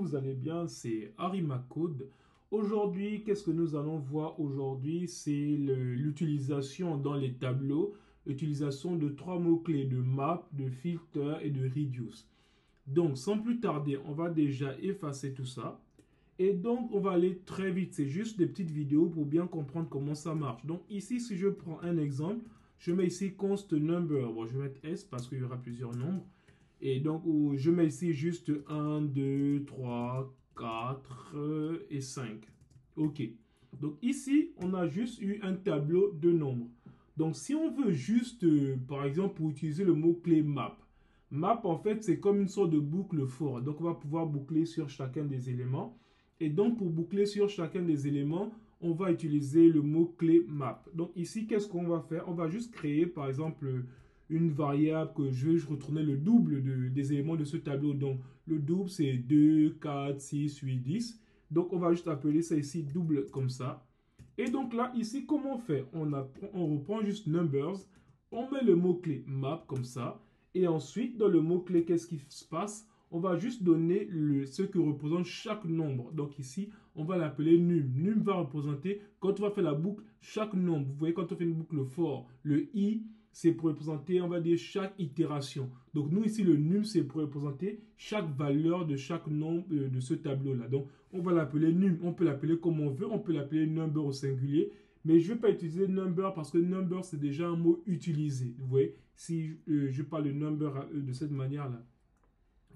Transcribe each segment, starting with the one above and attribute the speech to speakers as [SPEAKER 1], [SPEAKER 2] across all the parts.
[SPEAKER 1] vous allez bien, c'est Arimacode. Aujourd'hui, qu'est-ce que nous allons voir aujourd'hui? C'est l'utilisation dans les tableaux, l'utilisation de trois mots-clés de map, de filter et de reduce. Donc, sans plus tarder, on va déjà effacer tout ça. Et donc, on va aller très vite. C'est juste des petites vidéos pour bien comprendre comment ça marche. Donc, ici, si je prends un exemple, je mets ici const number. Bon, je vais mettre S parce qu'il y aura plusieurs nombres. Et donc, je mets ici juste 1, 2, 3, 4 et 5. OK. Donc, ici, on a juste eu un tableau de nombres. Donc, si on veut juste, par exemple, pour utiliser le mot-clé map. Map, en fait, c'est comme une sorte de boucle for. Donc, on va pouvoir boucler sur chacun des éléments. Et donc, pour boucler sur chacun des éléments, on va utiliser le mot-clé map. Donc, ici, qu'est-ce qu'on va faire? On va juste créer, par exemple, une variable que je vais retourner le double des éléments de ce tableau. Donc, le double, c'est 2, 4, 6, 8, 10. Donc, on va juste appeler ça ici double comme ça. Et donc là, ici, comment on fait? On reprend juste numbers, on met le mot-clé map comme ça. Et ensuite, dans le mot-clé, qu'est-ce qui se passe? On va juste donner ce que représente chaque nombre. Donc ici, on va l'appeler num. Num va représenter, quand on va faire la boucle, chaque nombre. Vous voyez, quand on fait une boucle for, le i, c'est pour représenter, on va dire, chaque itération. Donc nous, ici, le num, c'est pour représenter chaque valeur de chaque nombre de ce tableau-là. Donc, on va l'appeler num. On peut l'appeler comme on veut. On peut l'appeler number au singulier. Mais je ne vais pas utiliser number parce que number, c'est déjà un mot utilisé. Vous voyez, si je parle de number de cette manière-là.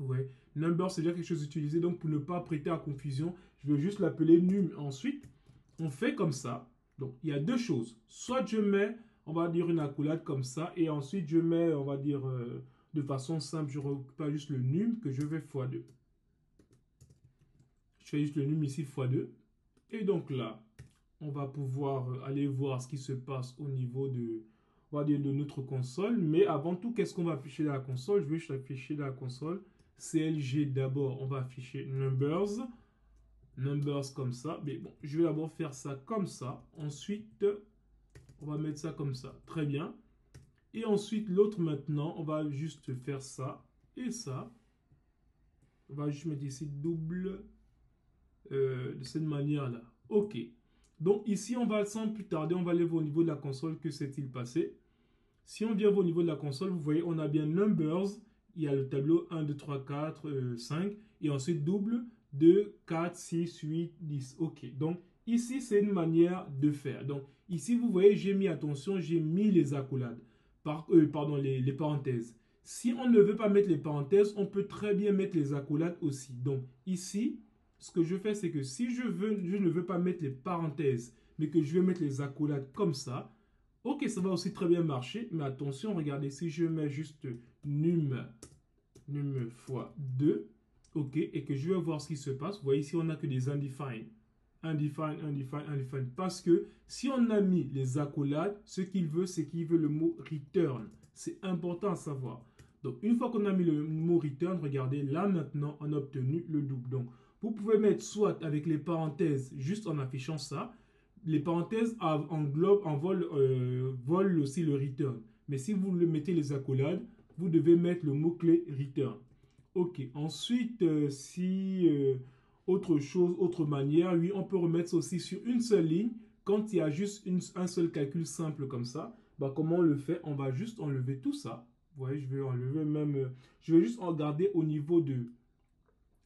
[SPEAKER 1] Ouais. Number, c'est déjà quelque chose d'utilisé. Donc, pour ne pas prêter à confusion, je vais juste l'appeler num. Ensuite, on fait comme ça. Donc, il y a deux choses. Soit je mets, on va dire, une accolade comme ça. Et ensuite, je mets, on va dire, de façon simple, je récupère juste le num que je vais x2. Je fais juste le num ici x2. Et donc là, on va pouvoir aller voir ce qui se passe au niveau de, on va dire, de notre console. Mais avant tout, qu'est-ce qu'on va afficher dans la console? Je vais juste afficher dans la console CLG d'abord. On va afficher numbers. Numbers comme ça. Mais bon, je vais d'abord faire ça comme ça. Ensuite, on va mettre ça comme ça. Très bien. Et ensuite, l'autre maintenant, on va juste faire ça et ça. On va juste mettre ici double de cette manière-là. OK. Donc ici, on va sans plus tarder, on va aller voir au niveau de la console. Que s'est-il passé? Si on vient voir au niveau de la console, vous voyez, on a bien numbers. Il y a le tableau 1, 2, 3, 4, 5. Et ensuite, double 2, 4, 6, 8, 10. OK. Donc ici, c'est une manière de faire. Donc ici, vous voyez, j'ai mis, attention, j'ai mis les accolades. Pardon, les parenthèses. Si on ne veut pas mettre les parenthèses, on peut très bien mettre les accolades aussi. Donc ici, ce que je fais, c'est que si je ne veux pas mettre les parenthèses, mais que je vais mettre les accolades comme ça, ok, ça va aussi très bien marcher. Mais attention, regardez, si je mets juste num fois 2, ok, et que je vais voir ce qui se passe, vous voyez ici, on n'a que des undefined. Undefined, undefined, undefined. Parce que si on a mis les accolades, ce qu'il veut, c'est qu'il veut le mot return. C'est important à savoir. Donc, une fois qu'on a mis le mot return, regardez, là maintenant, on a obtenu le double. Donc, vous pouvez mettre soit avec les parenthèses, juste en affichant ça. Les parenthèses volent aussi le return. Mais si vous mettez les accolades, vous devez mettre le mot-clé return. Ok, ensuite, autre chose, autre manière, oui, on peut remettre ça aussi sur une seule ligne. Quand il y a juste un seul calcul simple comme ça, bah, comment on le fait? On va juste enlever tout ça. Vous voyez, je vais enlever même, je vais juste en garder au niveau de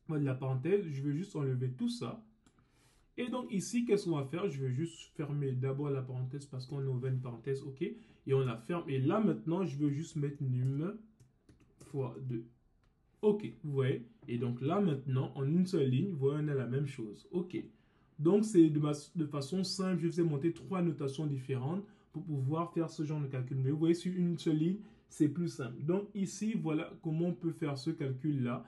[SPEAKER 1] la parenthèse. Je vais juste enlever tout ça. Et donc ici, qu'est-ce qu'on va faire? Je vais juste fermer d'abord la parenthèse parce qu'on a ouvert une parenthèse, ok? Et on la ferme. Et là, maintenant, je veux juste mettre num fois 2. Ok, vous voyez? Et donc là, maintenant, en une seule ligne, vous voyez, on a la même chose. Ok. Donc, c'est de façon simple, je vous ai montré trois notations différentes pour pouvoir faire ce genre de calcul. Mais vous voyez, sur une seule ligne, c'est plus simple. Donc ici, voilà comment on peut faire ce calcul-là.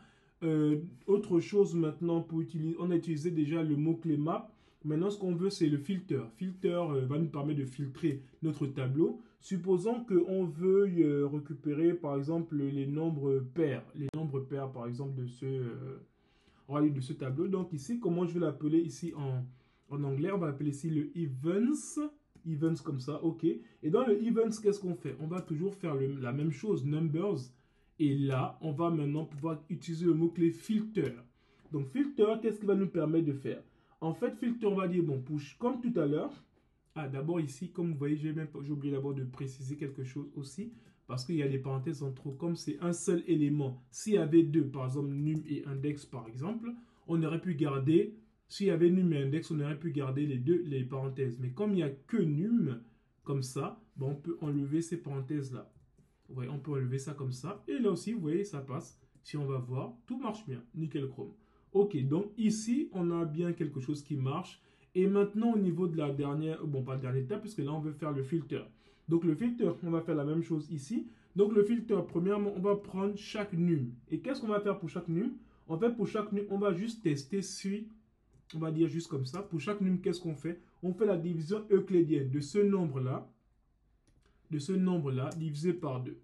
[SPEAKER 1] Autre chose maintenant, pour utiliser, on a utilisé déjà le mot-clé map. Maintenant, ce qu'on veut, c'est le filter. Filter va nous permettre de filtrer notre tableau. Supposons qu'on veuille récupérer, par exemple, les nombres pairs. Les nombres pairs, par exemple, de ce tableau. Donc ici, comment je vais l'appeler ici en anglais? On va appeler ici le events. Events comme ça, ok. Et dans le events, qu'est-ce qu'on fait? On va toujours faire la même chose, numbers. Et là, on va maintenant pouvoir utiliser le mot-clé filter. Donc filter, qu'est-ce qu'il va nous permettre de faire? En fait, filter, on va dire, bon, push, comme tout à l'heure. Ah, d'abord ici, comme vous voyez, j'ai oublié d'abord de préciser quelque chose aussi, parce qu'il y a des parenthèses entre eux, comme c'est un seul élément. S'il y avait deux, par exemple, num et index, par exemple, on aurait pu garder, s'il y avait num et index, on aurait pu garder les parenthèses. Mais comme il n'y a que num, comme ça, bon, on peut enlever ces parenthèses-là. Vous voyez, on peut enlever ça comme ça. Et là aussi, vous voyez, ça passe. Si on va voir, tout marche bien. Nickel chrome. Ok, donc ici, on a bien quelque chose qui marche. Et maintenant, au niveau de la dernière, bon, pas la dernière étape, puisque là, on veut faire le filter. Donc, le filter, on va faire la même chose ici. Donc, le filter, premièrement, on va prendre chaque num. Et qu'est-ce qu'on va faire pour chaque num? En fait, pour chaque num, on va juste tester si, on va dire juste comme ça. Pour chaque num, qu'est-ce qu'on fait? On fait la division euclidienne de ce nombre-là, divisé par 2.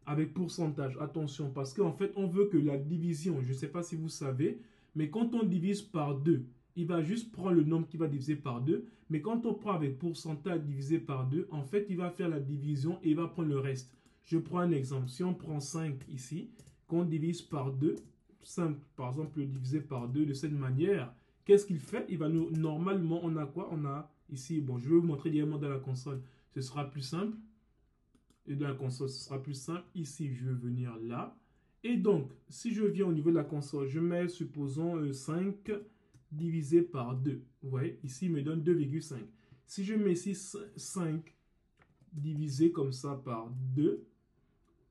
[SPEAKER 1] Avec pourcentage, attention, parce qu'en fait, on veut que la division, je ne sais pas si vous savez, mais quand on divise par 2, il va juste prendre le nombre qui va diviser par 2. Mais quand on prend avec pourcentage divisé par 2, en fait, il va faire la division et il va prendre le reste. Je prends un exemple. Si on prend 5 ici, qu'on divise par 2, 5 par exemple divisé par 2 de cette manière, qu'est-ce qu'il fait? Il va nous, normalement, on a quoi? On a ici, bon, je vais vous montrer directement dans la console. Ce sera plus simple. Et dans la console, ce sera plus simple. Ici, je vais venir là. Et donc, si je viens au niveau de la console, je mets, supposons, 5 divisé par 2. Vous voyez, ici, il me donne 2,5. Si je mets ici 5 divisé comme ça par 2,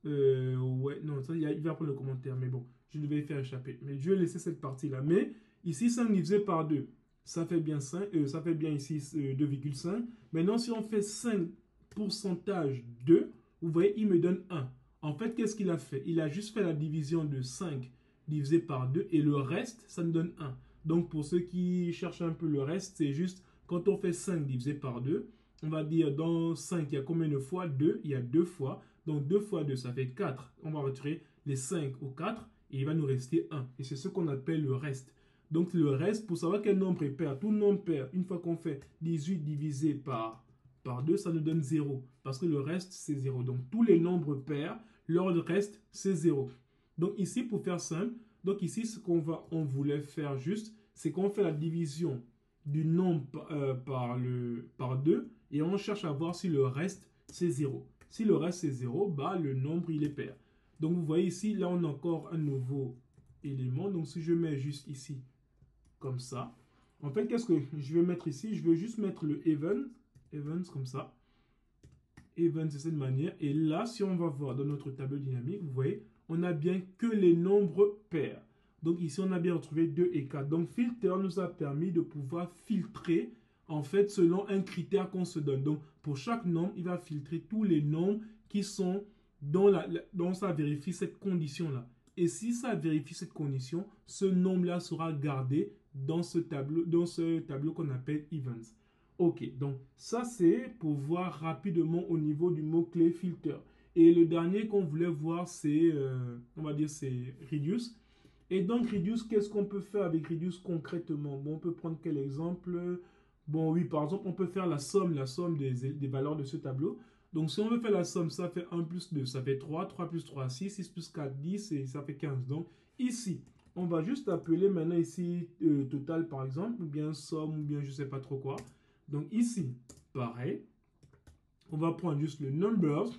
[SPEAKER 1] ouais, non, ça, il va prendre le commentaire, mais bon, je devais faire échapper. Mais je vais laisser cette partie-là. Mais ici, 5 divisé par 2, ça fait bien 5, ça fait bien ici 2,5. Maintenant, si on fait 5 pourcentage 2, vous voyez, il me donne 1. En fait, qu'est-ce qu'il a fait? Il a juste fait la division de 5 divisé par 2 et le reste, ça nous donne 1. Donc, pour ceux qui cherchent un peu le reste, c'est juste quand on fait 5 divisé par 2, on va dire dans 5, il y a combien de fois? 2, il y a 2 fois. Donc, 2 fois 2, ça fait 4. On va retirer les 5 au 4 et il va nous rester 1. Et c'est ce qu'on appelle le reste. Donc, le reste, pour savoir quel nombre est pair, tout nombre pair, une fois qu'on fait 18 divisé par 2, ça nous donne 0. Parce que le reste, c'est 0. Donc, tous les nombres pairs, leur reste, c'est 0. Donc, ici, pour faire simple, donc ici, ce qu'on voulait faire juste, c'est qu'on fait la division du nombre par 2 et on cherche à voir si le reste, c'est 0. Si le reste, c'est 0, bah, le nombre, il est pair. Donc, vous voyez ici, là, on a encore un nouveau élément. Donc, si je mets juste ici, comme ça, en fait, qu'est-ce que je vais mettre ici? Je vais juste mettre le even comme ça. Even de cette manière. Et là, si on va voir dans notre tableau dynamique, vous voyez, on a bien que les nombres pairs. Donc ici, on a bien retrouvé 2 et 4. Donc filter nous a permis de pouvoir filtrer en fait selon un critère qu'on se donne. Donc pour chaque nombre, il va filtrer tous les nombres qui sont dont ça vérifie cette condition-là. Et si ça vérifie cette condition, ce nombre-là sera gardé dans ce tableau qu'on appelle events. Ok, donc ça c'est pour voir rapidement au niveau du mot-clé filter. Et le dernier qu'on voulait voir, c'est, on va dire, c'est reduce. Et donc reduce, qu'est-ce qu'on peut faire avec reduce concrètement? Bon, on peut prendre quel exemple? Bon, oui, par exemple, on peut faire la somme des valeurs de ce tableau. Donc si on veut faire la somme, ça fait 1 plus 2, ça fait 3, 3 plus 3, 6, 6 plus 4, 10, et ça fait 15. Donc ici, on va juste appeler maintenant ici total par exemple, ou bien somme, ou bien je ne sais pas trop quoi. Donc ici, pareil, on va prendre juste le numbers.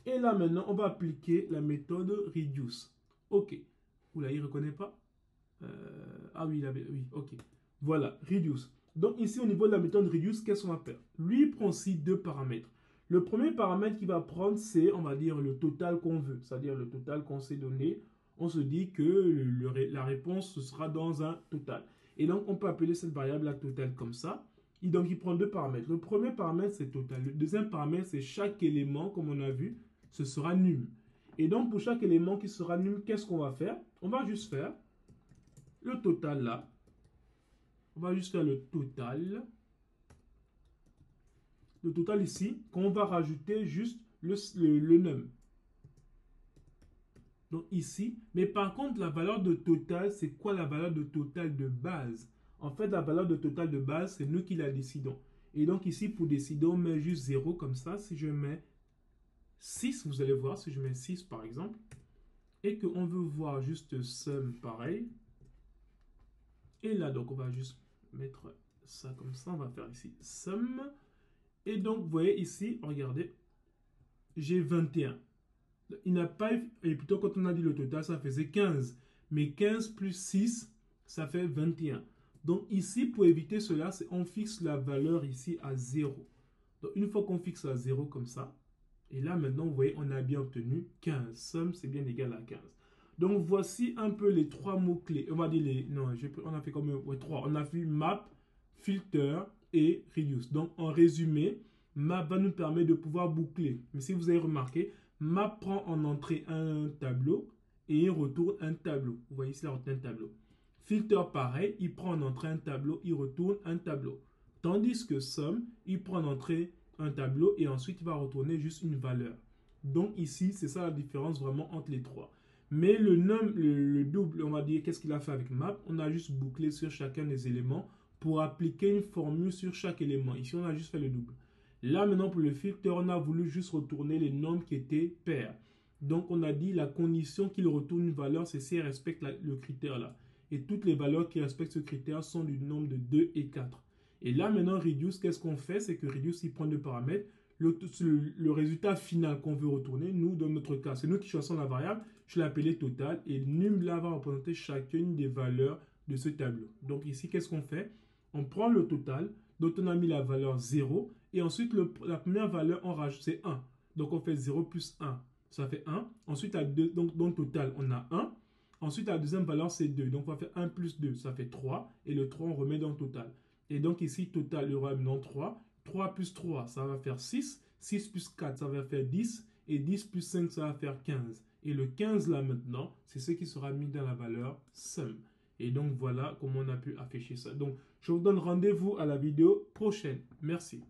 [SPEAKER 1] Et là maintenant, on va appliquer la méthode reduce. Ok. Oula, il ne reconnaît pas. Ah oui, oui, ok. Voilà, reduce. Donc ici, au niveau de la méthode reduce, qu'est-ce qu'on va faire? Lui, il prend aussi deux paramètres. Le premier paramètre qu'il va prendre, c'est, on va dire, le total qu'on veut. C'est-à-dire le total qu'on s'est donné. On se dit que la réponse, ce sera dans un total. Et donc, on peut appeler cette variable la total comme ça. Et donc, il prend deux paramètres. Le premier paramètre, c'est total. Le deuxième paramètre, c'est chaque élément, comme on a vu, ce sera num. Et donc, pour chaque élément qui sera num, qu'est-ce qu'on va faire? On va juste faire le total là. On va juste faire le total. Le total ici, qu'on va rajouter juste le num. Donc ici, mais par contre, la valeur de total, c'est quoi la valeur de total de base? En fait, la valeur de total de base, c'est nous qui la décidons. Et donc ici, pour décider, on met juste 0 comme ça. Si je mets 6, vous allez voir, si je mets 6 par exemple, et qu'on veut voir juste sum pareil, Et là, donc, on va juste mettre ça comme ça. On va faire ici somme. Et donc, vous voyez ici, regardez, j'ai 21. Il n'a pas, et plutôt quand on a dit le total, ça faisait 15. Mais 15 plus 6, ça fait 21. Donc ici, pour éviter cela, on fixe la valeur ici à 0. Donc une fois qu'on fixe à 0 comme ça, et là maintenant, vous voyez, on a bien obtenu 15. Somme, c'est bien égal à 15. Donc voici un peu les trois mots-clés. On va dire les... Non, on a fait comme... Ouais, trois. On a vu map, filter et reduce. Donc en résumé, map va nous permettre de pouvoir boucler. Mais si vous avez remarqué, map prend en entrée un tableau et il retourne un tableau. Vous voyez ici, il retourne un tableau. Filter, pareil, il prend en entrée un tableau, il retourne un tableau. Tandis que sum, il prend en entrée un tableau et ensuite il va retourner juste une valeur. Donc ici, c'est ça la différence vraiment entre les trois. Mais le double, on va dire, qu'est-ce qu'il a fait avec map? On a juste bouclé sur chacun des éléments pour appliquer une formule sur chaque élément. Ici, on a juste fait le double. Là, maintenant, pour le filter, on a voulu juste retourner les nombres qui étaient pairs. Donc, on a dit la condition qu'il retourne une valeur, c'est si elle respecte le critère là. Et toutes les valeurs qui respectent ce critère sont du nombre de 2 et 4. Et là, maintenant, reduce, qu'est-ce qu'on fait? C'est que reduce, il prend deux paramètres. Le résultat final qu'on veut retourner, nous, dans notre cas, c'est nous qui choisissons la variable. Je l'ai appelé total et num là va représenter chacune des valeurs de ce tableau. Donc ici, qu'est-ce qu'on fait? On prend le total, dont on a mis la valeur 0 et ensuite la première valeur, on rajoute, c'est 1. Donc on fait 0 plus 1, ça fait 1. Ensuite, donc dans le total, on a 1. Ensuite, la deuxième valeur, c'est 2. Donc on va faire 1 plus 2, ça fait 3. Et le 3, on remet dans le total. Et donc ici, total, il y aura maintenant 3. 3 plus 3, ça va faire 6. 6 plus 4, ça va faire 10. Et 10 plus 5, ça va faire 15. Et le 15 là maintenant, c'est ce qui sera mis dans la valeur sum. Et donc voilà comment on a pu afficher ça. Donc je vous donne rendez-vous à la vidéo prochaine. Merci.